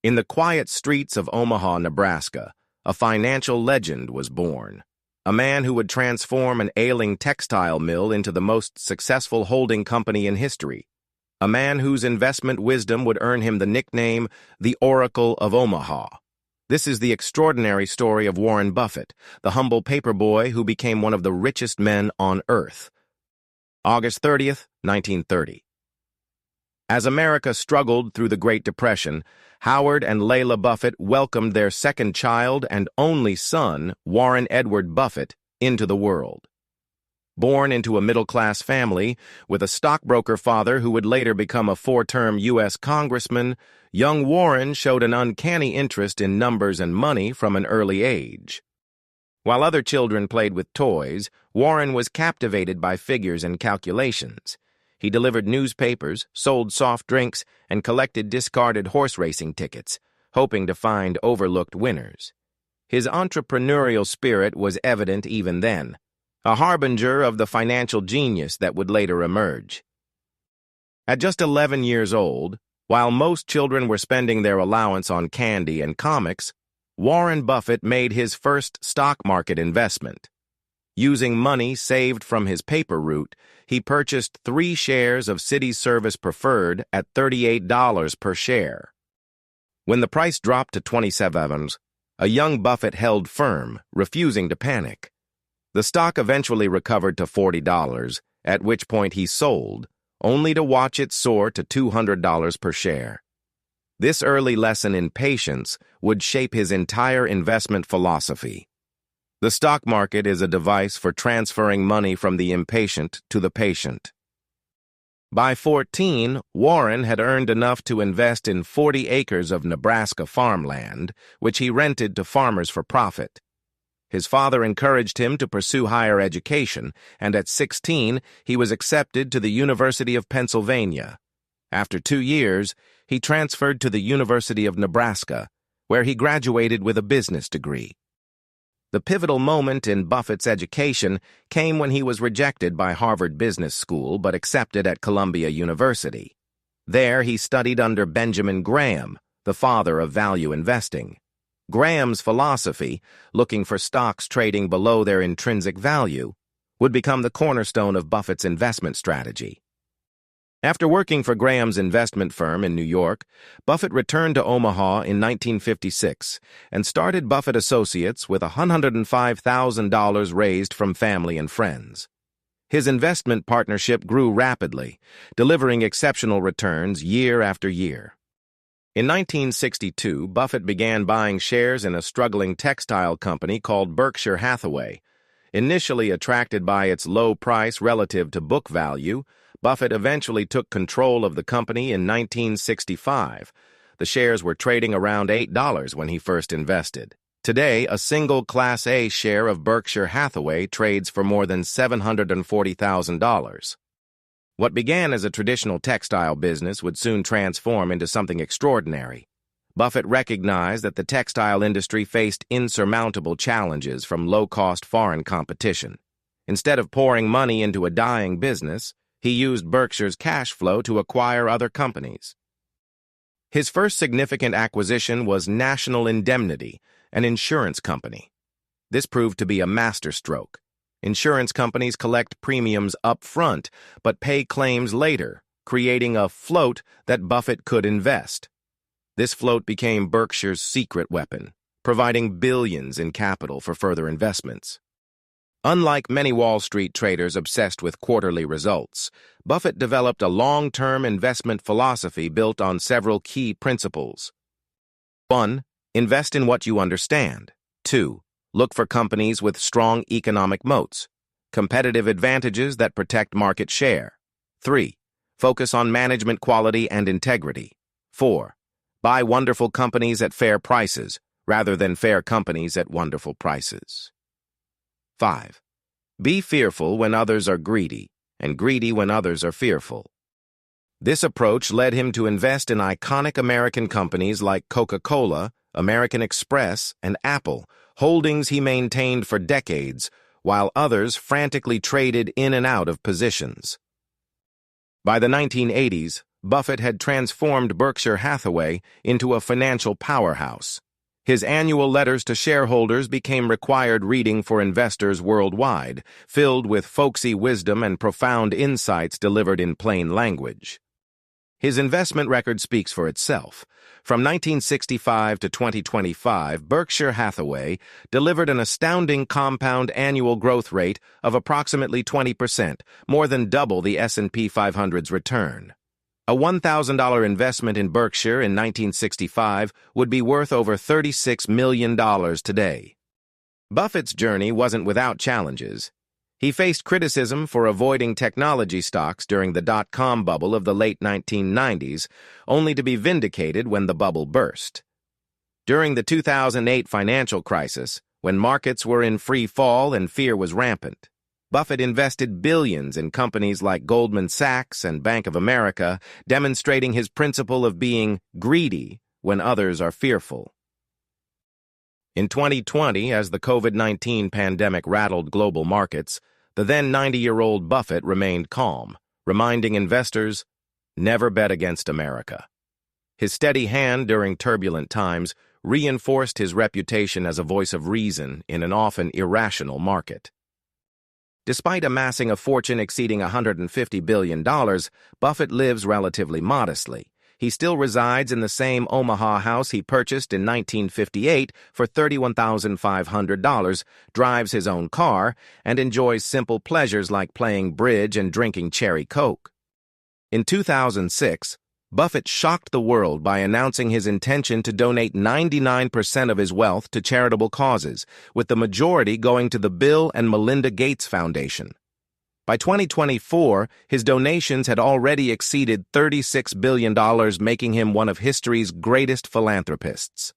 In the quiet streets of Omaha, Nebraska, a financial legend was born. A man who would transform an ailing textile mill into the most successful holding company in history. A man whose investment wisdom would earn him the nickname, the Oracle of Omaha. This is the extraordinary story of Warren Buffett, the humble paperboy who became one of the richest men on earth. August 30th, 1930. As America struggled through the Great Depression, Howard and Layla Buffett welcomed their second child and only son, Warren Edward Buffett, into the world. Born into a middle-class family, with a stockbroker father who would later become a four-term U.S. congressman, young Warren showed an uncanny interest in numbers and money from an early age. While other children played with toys, Warren was captivated by figures and calculations. He delivered newspapers, sold soft drinks, and collected discarded horse racing tickets, hoping to find overlooked winners. His entrepreneurial spirit was evident even then, a harbinger of the financial genius that would later emerge. At just 11 years old, while most children were spending their allowance on candy and comics, Warren Buffett made his first stock market investment. Using money saved from his paper route, he purchased 3 shares of City Service Preferred at $38 per share. When the price dropped to 27, a young Buffett held firm, refusing to panic. The stock eventually recovered to $40, at which point he sold, only to watch it soar to $200 per share. This early lesson in patience would shape his entire investment philosophy. The stock market is a device for transferring money from the impatient to the patient. By 14, Warren had earned enough to invest in 40 acres of Nebraska farmland, which he rented to farmers for profit. His father encouraged him to pursue higher education, and at 16, he was accepted to the University of Pennsylvania. After 2 years, he transferred to the University of Nebraska, where he graduated with a business degree. The pivotal moment in Buffett's education came when he was rejected by Harvard Business School but accepted at Columbia University. There he studied under Benjamin Graham, the father of value investing. Graham's philosophy, looking for stocks trading below their intrinsic value, would become the cornerstone of Buffett's investment strategy. After working for Graham's investment firm in New York, Buffett returned to Omaha in 1956 and started Buffett Associates with $105,000 raised from family and friends. His investment partnership grew rapidly, delivering exceptional returns year after year. In 1962, Buffett began buying shares in a struggling textile company called Berkshire Hathaway. Initially attracted by its low price relative to book value, Buffett eventually took control of the company in 1965. The shares were trading around $8 when he first invested. Today, a single Class A share of Berkshire Hathaway trades for more than $740,000. What began as a traditional textile business would soon transform into something extraordinary. Buffett recognized that the textile industry faced insurmountable challenges from low-cost foreign competition. Instead of pouring money into a dying business, he used Berkshire's cash flow to acquire other companies. His first significant acquisition was National Indemnity, an insurance company. This proved to be a masterstroke. Insurance companies collect premiums up front, but pay claims later, creating a float that Buffett could invest. This float became Berkshire's secret weapon, providing billions in capital for further investments. Unlike many Wall Street traders obsessed with quarterly results, Buffett developed a long-term investment philosophy built on several key principles. 1. Invest in what you understand. 2. Look for companies with strong economic moats, competitive advantages that protect market share. 3. Focus on management quality and integrity. 4. Buy wonderful companies at fair prices, rather than fair companies at wonderful prices. 5. Be fearful when others are greedy, and greedy when others are fearful. This approach led him to invest in iconic American companies like Coca-Cola, American Express, and Apple, holdings he maintained for decades, while others frantically traded in and out of positions. By the 1980s, Buffett had transformed Berkshire Hathaway into a financial powerhouse. His annual letters to shareholders became required reading for investors worldwide, filled with folksy wisdom and profound insights delivered in plain language. His investment record speaks for itself. From 1965 to 2025, Berkshire Hathaway delivered an astounding compound annual growth rate of approximately 20%, more than double the S&P 500's return. A $1,000 investment in Berkshire in 1965 would be worth over $36 million today. Buffett's journey wasn't without challenges. He faced criticism for avoiding technology stocks during the dot-com bubble of the late 1990s, only to be vindicated when the bubble burst. During the 2008 financial crisis, when markets were in free fall and fear was rampant, Buffett invested billions in companies like Goldman Sachs and Bank of America, demonstrating his principle of being greedy when others are fearful. In 2020, as the COVID-19 pandemic rattled global markets, the then 90-year-old Buffett remained calm, reminding investors, never bet against America. His steady hand during turbulent times reinforced his reputation as a voice of reason in an often irrational market. Despite amassing a fortune exceeding $150 billion, Buffett lives relatively modestly. He still resides in the same Omaha house he purchased in 1958 for $31,500, drives his own car, and enjoys simple pleasures like playing bridge and drinking cherry Coke. In 2006, Buffett shocked the world by announcing his intention to donate 99% of his wealth to charitable causes, with the majority going to the Bill and Melinda Gates Foundation. By 2024, his donations had already exceeded $36 billion, making him one of history's greatest philanthropists.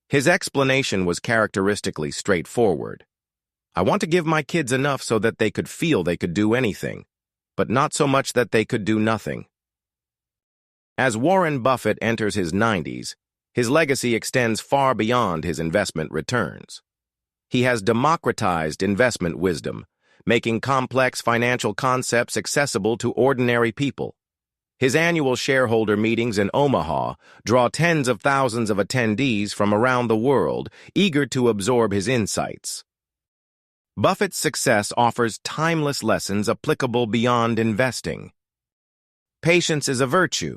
His explanation was characteristically straightforward. I want to give my kids enough so that they could feel they could do anything, but not so much that they could do nothing. As Warren Buffett enters his 90s, his legacy extends far beyond his investment returns. He has democratized investment wisdom, making complex financial concepts accessible to ordinary people. His annual shareholder meetings in Omaha draw tens of thousands of attendees from around the world, eager to absorb his insights. Buffett's success offers timeless lessons applicable beyond investing. Patience is a virtue.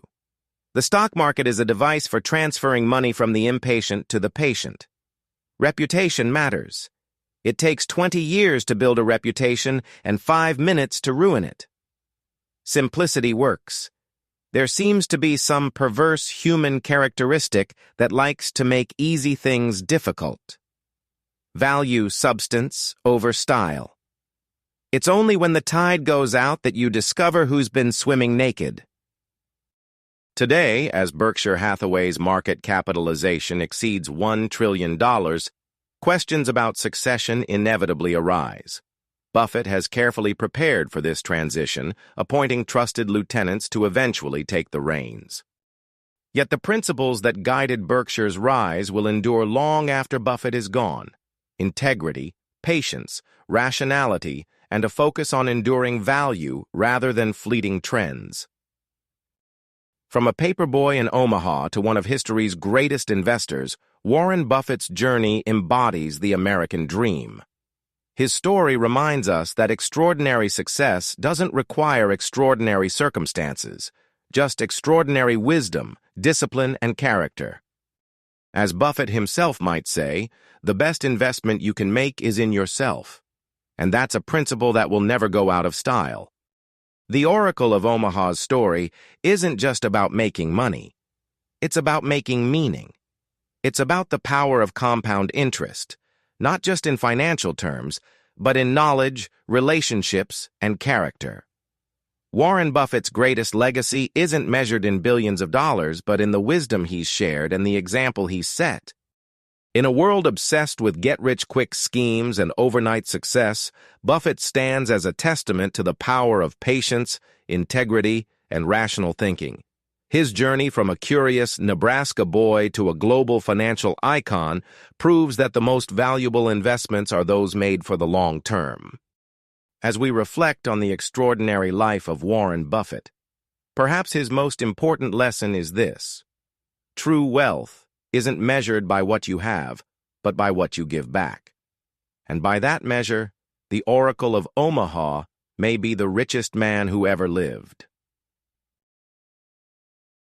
The stock market is a device for transferring money from the impatient to the patient. Reputation matters. It takes 20 years to build a reputation and 5 minutes to ruin it. Simplicity works. There seems to be some perverse human characteristic that likes to make easy things difficult. Value substance over style. It's only when the tide goes out that you discover who's been swimming naked. Today, as Berkshire Hathaway's market capitalization exceeds $1 trillion, questions about succession inevitably arise. Buffett has carefully prepared for this transition, appointing trusted lieutenants to eventually take the reins. Yet the principles that guided Berkshire's rise will endure long after Buffett is gone. Integrity, patience, rationality, and a focus on enduring value rather than fleeting trends. From a paperboy in Omaha to one of history's greatest investors, Warren Buffett's journey embodies the American dream. His story reminds us that extraordinary success doesn't require extraordinary circumstances, just extraordinary wisdom, discipline, and character. As Buffett himself might say, the best investment you can make is in yourself. And that's a principle that will never go out of style. The Oracle of Omaha's story isn't just about making money. It's about making meaning. It's about the power of compound interest, not just in financial terms, but in knowledge, relationships, and character. Warren Buffett's greatest legacy isn't measured in billions of dollars, but in the wisdom he's shared and the example he's set. In a world obsessed with get-rich-quick schemes and overnight success, Buffett stands as a testament to the power of patience, integrity, and rational thinking. His journey from a curious Nebraska boy to a global financial icon proves that the most valuable investments are those made for the long term. As we reflect on the extraordinary life of Warren Buffett, Perhaps his most important lesson is this: true wealth isn't measured by what you have, but by what you give back. And by that measure, the Oracle of Omaha may be the richest man who ever lived.